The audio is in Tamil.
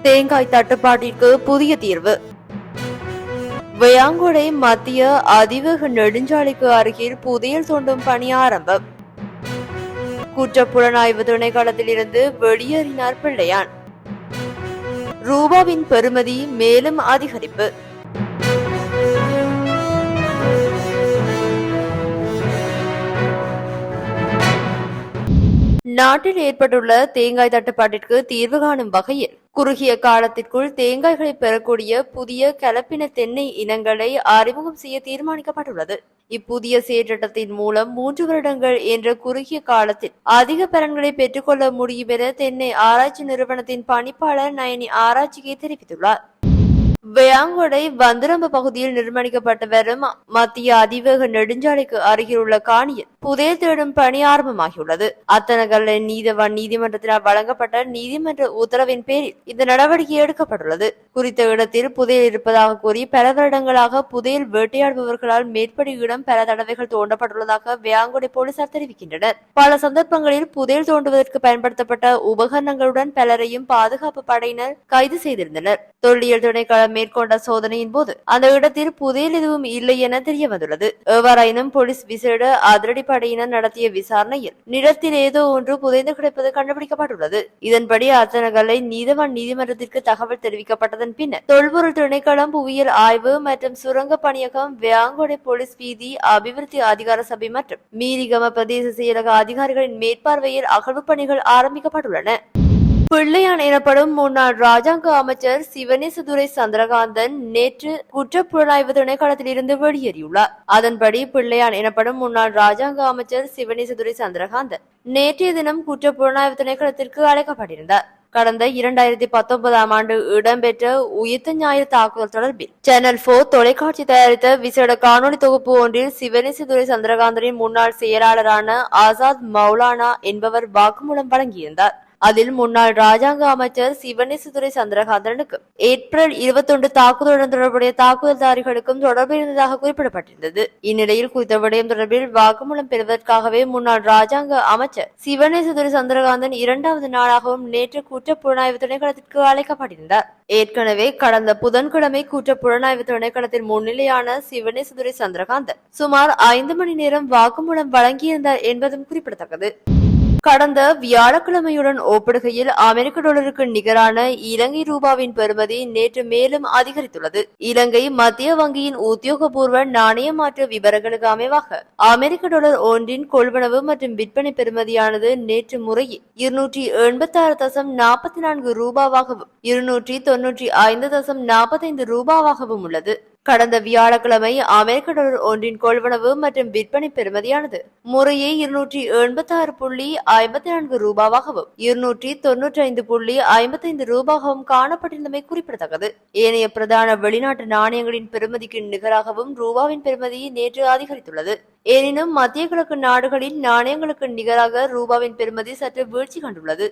தேங்காய் தட்டுப்பாட்டிற்கு புதிய தீர்வு. வேயாங்குடை மத்திய அதிவேக நெடுஞ்சாலைக்கு அருகில் புதையல் தோண்டும் பணி ஆரம்பம். குற்றப்புலனாய்வு திணைக்களத்தில் இருந்து வெளியேறினார் பிள்ளையான். ரூபாவின் பெறுமதி மேலும் அதிகரிப்பு. நாட்டில் ஏற்பட்டுள்ள தேங்காய் தட்டுப்பாட்டிற்கு தீர்வு காணும் வகையில் குறுகிய காலத்திற்குள் தேங்காய்களை பெறக்கூடிய புதிய கலப்பின தென்னை இனங்களை அறிமுகம் செய்ய தீர்மானிக்கப்பட்டுள்ளது. இப்புதிய செயற்றிட்டத்தின் மூலம் 3 வருடங்கள் என்ற குறுகிய காலத்தில் அதிக பலன்களை பெற்றுக்கொள்ள முடியும் என தென்னை ஆராய்ச்சி நிறுவனத்தின் பணிப்பாளர் நயனி ஆராய்ச்சியை தெரிவித்துள்ளார். வேயாங்கொடை வந்திரம்ப பகுதியில் நிர்மாணிக்கப்பட்டு வரும் மத்திய அதிவேக நெடுஞ்சாலைக்கு அருகில் உள்ள காணியில் புதையல் தேடும் பணி ஆரம்பமாகியுள்ளது. அத்தனகல்ல நீதவான் நீதிமன்றத்தினால் வழங்கப்பட்ட நீதிமன்ற உத்தரவின் பேரில் இந்த நடவடிக்கை எடுக்கப்பட்டுள்ளது. குறித்த இடத்தில் புதையல் இருப்பதாக கூறி பல வருடங்களாக புதையல் வேட்டையாடுபவர்களால் மேற்படி இடம் பல தடவைகள் தோண்டப்பட்டுள்ளதாக வேயாங்கொடை போலீசார் தெரிவிக்கின்றனர். பல சந்தர்ப்பங்களில் புதையல் தோண்டுவதற்கு பயன்படுத்தப்பட்ட உபகரணங்களுடன் பலரையும் பாதுகாப்பு படையினர் கைது செய்திருந்தனர். தொல்லியல் திணைக்களம் மேற்கொண்ட சோதனையின் போது அந்த இடத்தில் புதையல் எதுவும் இல்லை என தெரிய வந்துள்ளது. எவ்வாறாயினும் போலீஸ் விசேட அதிரடிப்படையினர் நடத்திய விசாரணையில் நிலத்தில் ஏதோ ஒன்று புதைந்து கிடப்பது கண்டுபிடிக்கப்பட்டுள்ளது. இதன்படி அத்தனகலை நீதவான் நீதிமன்றத்திற்கு தகவல் தெரிவிக்கப்பட்டதன் பின்னர் தொல்பொருள் திணைக்களம், புவியியல் ஆய்வு மற்றும் சுரங்க பணியகம், வேயாங்கொடை போலீஸ் வீதி அபிவிருத்தி அதிகார சபை மற்றும் மீரிகம பிரதேச செயலக அதிகாரிகளின் மேற்பார்வையில் அகழ்வு பணிகள் ஆரம்பிக்கப்பட்டுள்ளன. பிள்ளையான் எனப்படும் முன்னாள் ராஜாங்க அமைச்சர் சிவனேசதுரை சந்திரகாந்தன் நேற்று குற்றப்புலனாய்வு திணைக்களத்தில் இருந்து வெளியேறியுள்ளார். அதன்படி பிள்ளையான் எனப்படும் முன்னாள் ராஜாங்க அமைச்சர் சிவனேசதுரை சந்திரகாந்தன் நேற்றைய தினம் குற்றப்புலனாய்வு திணைக்களத்திற்கு அழைக்கப்பட்டிருந்தார். கடந்த 2019ஆம் ஆண்டு இடம்பெற்ற உயிர்த்த ஞாயிறு தாக்குதல் தொடர்பில் சேனல் 4 தொலைக்காட்சி தயாரித்த விசேட காணொலி தொகுப்பு ஒன்றில் சிவனேசதுரை சந்திரகாந்தனின் முன்னாள் செயலாளரான ஆசாத் மௌலானா என்பவர் வாக்குமூலம் வழங்கியிருந்தார். அதில் முன்னாள் ராஜாங்க அமைச்சர் சிவனேசதுரை சந்திரகாந்தனுக்கு ஏப்ரல் 21 தாக்குதலுடன் தொடர்புடைய தாக்குதல்தாரிகளுக்கும் தொடர்பு இருந்ததாக குறிப்பிடப்பட்டிருந்தது. இந்நிலையில் குறித்த விடயம் தொடர்பில் வாக்குமூலம் பெறுவதற்காகவே முன்னாள் ராஜாங்க அமைச்சர் சிவனேசதுரை சந்திரகாந்தன் 2வது நாளாகவும் நேற்று குற்றப்புலனாய்வு திணைக்களத்திற்கு அழைக்கப்பட்டிருந்தார். ஏற்கனவே கடந்த புதன்கிழமை குற்றப்புலனாய்வு திணைக்களத்தில் முன்னிலையான சிவனேசதுரை சந்திரகாந்தன் சுமார் 5 மணி நேரம் வாக்குமூலம் வழங்கியிருந்தார் என்பதும் குறிப்பிடத்தக்கது. கடந்த வியாழக்கிழமையுடன் ஒப்பிடுகையில் அமெரிக்க டாலருக்கு நிகரான இலங்கை ரூபாவின் பெறுமதி நேற்று மேலும் அதிகரித்துள்ளது. இலங்கை மத்திய வங்கியின் உத்தியோகபூர்வ நாணய மாற்று விவரங்களுக்கு அமைவாக அமெரிக்க டாலர் ஒன்றின் கொள்வனவு மற்றும் விற்பனை பெறுமதியானது நேற்று முறையில் 286.44 ரூபாவாகவும் 295.45 ரூபாவாகவும் உள்ளது. கடந்த வியாழக்கிழமை அமெரிக்க டாலர் ஒன்றின் கொள்வனவு மற்றும் விற்பனை பெறுமதியானது முறையே 286.54 ரூபாவாகவும் 295.55 ரூபாகவும் காணப்பட்டிருந்தமை குறிப்பிடத்தக்கது. ஏனைய பிரதான வெளிநாட்டு நாணயங்களின் பெறுமதிக்கு நிகராகவும் ரூபாவின் பெறுமதி நேற்று அதிகரித்துள்ளது. எனினும் மத்திய கிழக்கு நாடுகளில் நாணயங்களுக்கு நிகராக ரூபாவின் பெறுமதி சற்று வீழ்ச்சி கண்டுள்ளது.